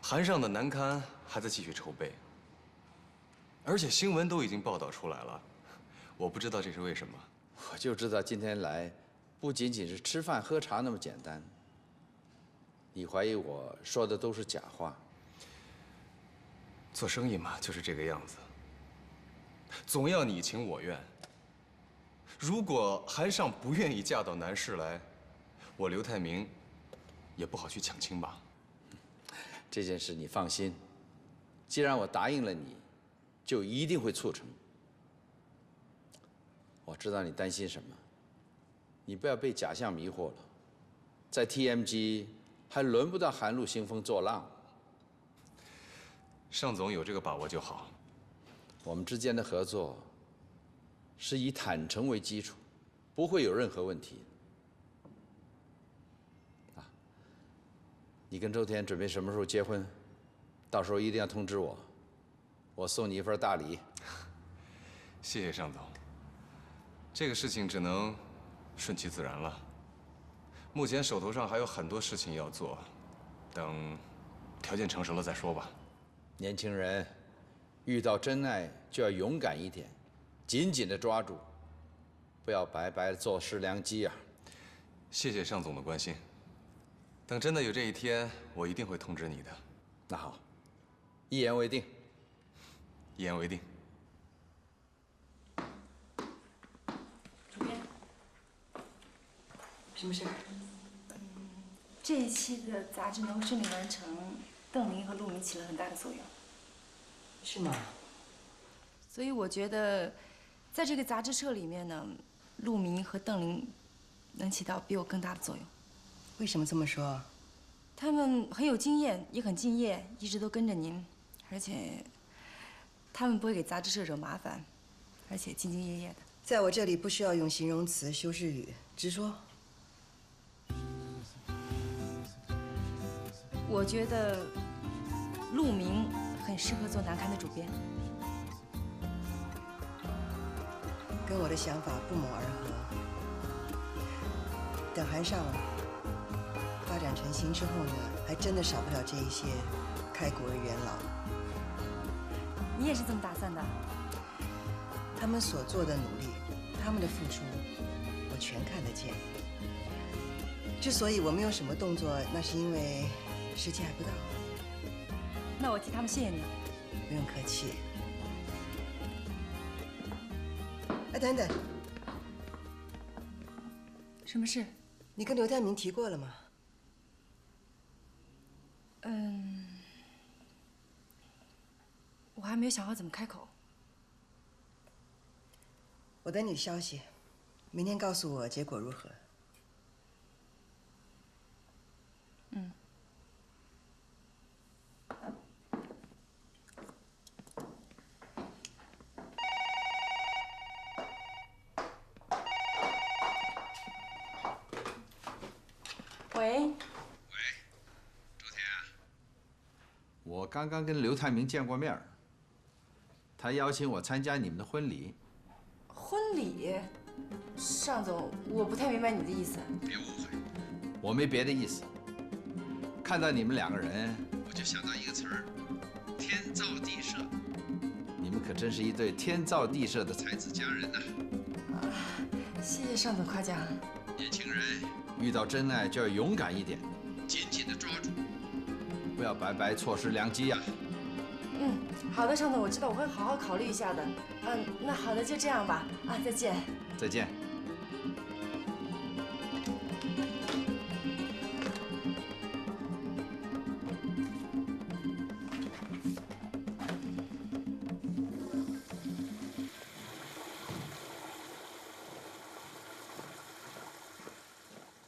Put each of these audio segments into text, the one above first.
韩上的难堪还在继续筹备，而且新闻都已经报道出来了，我不知道这是为什么。我就知道今天来，不仅仅是吃饭喝茶那么简单。你怀疑我说的都是假话？做生意嘛，就是这个样子，总要你情我愿。如果韩尚不愿意嫁到南市来，我刘泰明也不好去抢亲吧。这件事你放心，既然我答应了你，就一定会促成。我知道你担心什么，你不要被假象迷惑了。在 TMG 还轮不到韩露兴风作浪。尚总有这个把握就好。我们之间的合作是以坦诚为基础，不会有任何问题。啊，你跟周田准备什么时候结婚？到时候一定要通知我，我送你一份大礼。谢谢尚总。这个事情只能顺其自然了。目前手头上还有很多事情要做，等条件成熟了再说吧。年轻人遇到真爱就要勇敢一点，紧紧地抓住，不要白白坐失良机啊！谢谢尚总的关心。等真的有这一天，我一定会通知你的。那好，一言为定。一言为定。主编，什么事儿？这一期的杂志能顺利完成，邓林和陆明起了很大的作用。是吗？所以我觉得，在这个杂志社里面呢，陆明和邓林能起到比我更大的作用。为什么这么说？他们很有经验，也很敬业，一直都跟着您，而且他们不会给杂志社惹麻烦，而且兢兢业业的。在我这里不需要用形容词、修饰语，直说。我觉得陆明很适合做南刊的主编。跟我的想法不谋而合。等韩尚发展成型之后呢，还真的少不了这一些开国的元老。你也是这么打算的？他们所做的努力，他们的付出，我全看得见。之所以我没有什么动作，那是因为时机还不到。那我替他们谢谢你。不用客气。哎，等等，什么事？你跟刘泰明提过了吗？我还没有想好怎么开口。我等你的消息，明天告诉我结果如何。嗯。喂。喂，周田啊，我刚刚跟刘泰明见过面儿，他邀请我参加你们的婚礼。婚礼？尚总，我不太明白你的意思。别误会，我没别的意思。看到你们两个人，我就想到一个词儿：天造地设。你们可真是一对天造地设的才子佳人呐！谢谢尚总夸奖。年轻人遇到真爱就要勇敢一点，紧紧地抓住，不要白白错失良机呀！好的，尚总，我知道，我会好好考虑一下的。那好的，就这样吧。再见。再见。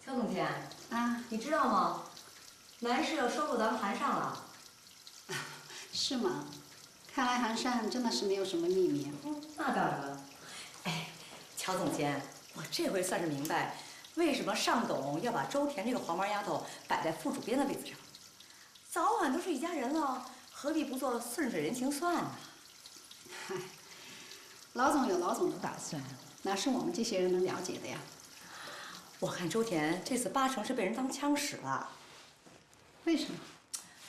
肖总监啊，你知道吗？南市要收购咱们韩尚了。是吗？看来韩尚真的是没有什么秘密。那当然了。哎，乔总监，我这回算是明白，为什么尚董要把周田这个黄毛丫头摆在副主编的位子上。早晚都是一家人了，何必不做顺水人情算呢？嗨，老总有老总的打算，哪是我们这些人能了解的呀？我看周田这次80%是被人当枪使了。为什么？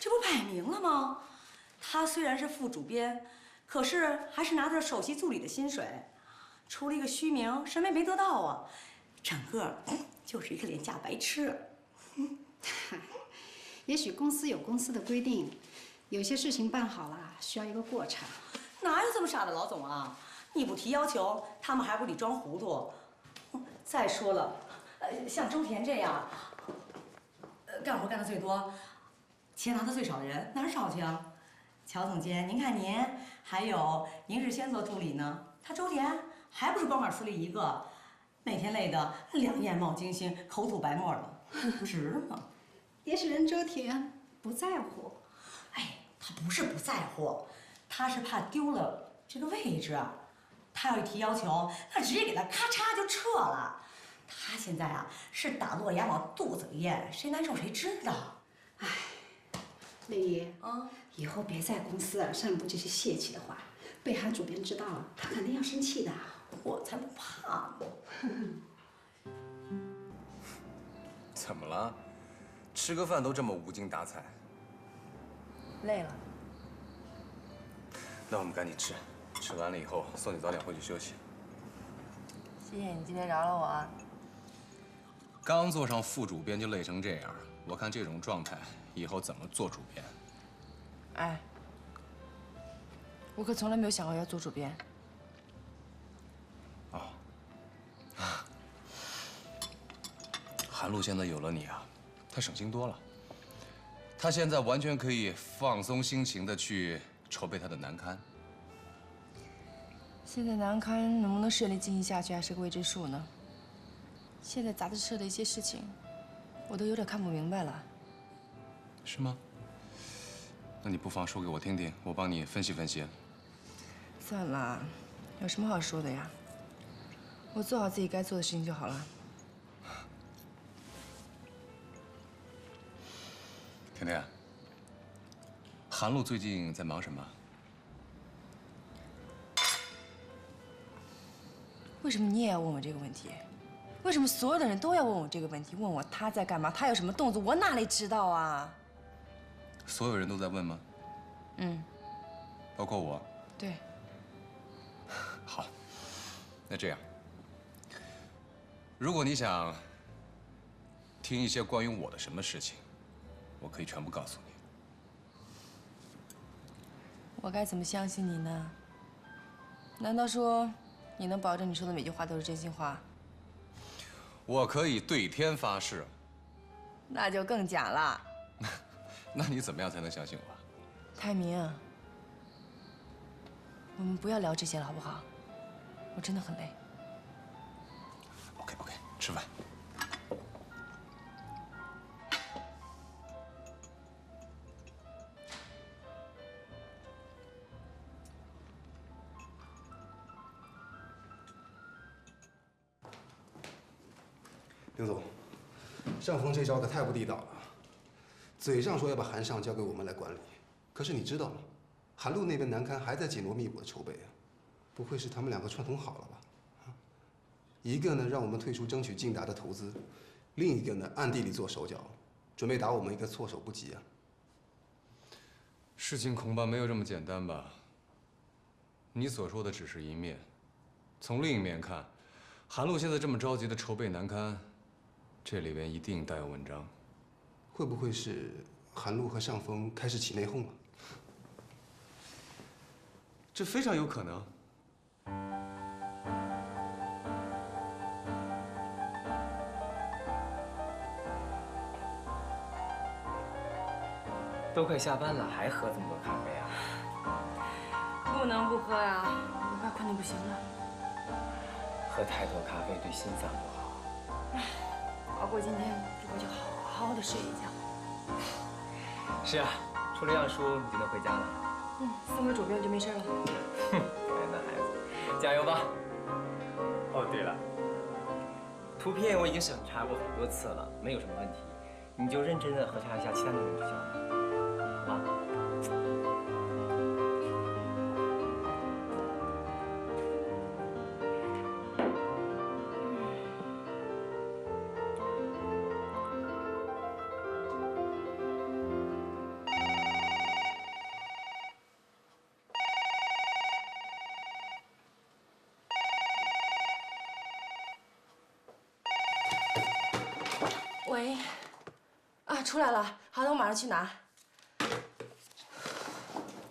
这不摆明了吗？他虽然是副主编，可是还是拿着首席助理的薪水，出了一个虚名，什么也没得到啊，整个就是一个廉价白痴。嗨，也许公司有公司的规定，有些事情办好了需要一个过程。哪有这么傻的老总啊？你不提要求，他们还不得装糊涂？再说了，像周田这样，干活干得最多，钱拿得最少的人，哪儿找去啊？乔总监，您看您，还有宁世轩做助理呢，他周田还不是光杆司令一个，每天累得两眼冒金星，口吐白沫的，值吗？也许人周田不在乎。哎，他不是不在乎，他是怕丢了这个位置。他要一提要求，那直接给他咔嚓就撤了。他现在啊是打落牙往肚子里咽，谁难受谁知道。哎，丽姨啊，以后别在公司散布这些泄气的话，被韩主编知道了，他肯定要生气的。我才不怕呢。怎么了？吃个饭都这么无精打采？累了。那我们赶紧吃，吃完了以后送你早点回去休息。谢谢你今天饶了我啊。刚做上副主编就累成这样，我看这种状态以后怎么做主编？哎，我可从来没有想过要做主编。哦，韩露现在有了你啊，她省心多了。她现在完全可以放松心情的去筹备她的男刊。现在南刊能不能顺利进行下去还是个未知数呢？现在杂志社的一些事情，我都有点看不明白了。是吗？那你不妨说给我听听，我帮你分析分析。算了，有什么好说的呀？我做好自己该做的事情就好了。甜甜，韩露最近在忙什么？为什么你也要问我这个问题？为什么所有的人都要问我这个问题？问我他在干嘛？他有什么动作？我哪里知道啊？所有人都在问吗？嗯，包括我。对。好，那这样，如果你想听一些关于我的什么事情，我可以全部告诉你。我该怎么相信你呢？难道说你能保证你说的每句话都是真心话？我可以对天发誓。那就更假了。那你怎么样才能相信我？泰明，我们不要聊这些了，好不好？我真的很累。OK，吃饭。刘总，上峰这招可太不地道了，嘴上说要把韩尚交给我们来管理，可是你知道吗？韩露那边南刊还在紧锣密鼓的筹备啊，不会是他们两个串通好了吧？啊，一个呢让我们退出争取竞达的投资，另一个呢暗地里做手脚，准备打我们一个措手不及啊。事情恐怕没有这么简单吧？你所说的只是一面，从另一面看，韩露现在这么着急的筹备南刊，这里边一定大有文章。会不会是韩露和尚峰开始起内讧了？这非常有可能。都快下班了，还喝这么多咖啡啊？不能不喝呀，我快困得不行了。喝太多咖啡对心脏不好。熬过今天，这回就好好的睡一觉。是啊，出了样书你就能回家了。送回主编就没事了。哼，可怜的孩子，加油吧。哦，对了，图片我已经审查过很多次了，没有什么问题，你就认真的核查一下其他内容就行了，好吧？喂，啊，出来了，好的，我马上去拿。